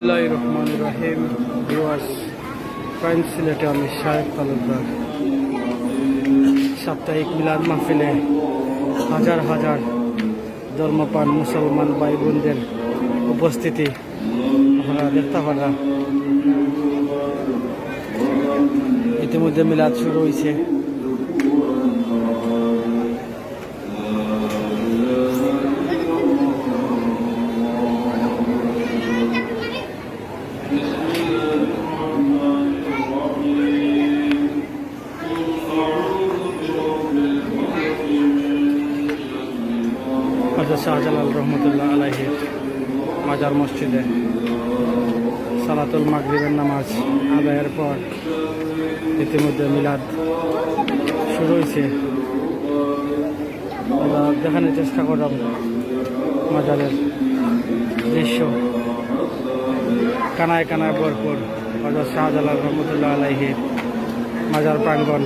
রহিম viewers prime সিলেটে আমি শাহেদ তালুকদার। সাপ্তাহিক মিলাদ মাহফিলে হাজার হাজার ধর্মপ্রাণ মুসলমান ভাই বোনদের উপস্থিতি আপনারা দেখতে পারা। ইতিমধ্যে মিলাদ শুরু হয়েছে। শাহজালাল রহমতুল্লাহ আলাইহির মাজার মসজিদে সালাতুল মাগরিবের নামাজ আদায়ের পর ইতিমধ্যে মিলাদ শুরু হয়েছে। আমরা দেখানোর চেষ্টা করলাম মাজারের দৃশ্য, কানায় কানায় ভরপুর হযরত শাহজালাল রহমতুল্লাহ আলাইহির মাজার প্রাঙ্গণ।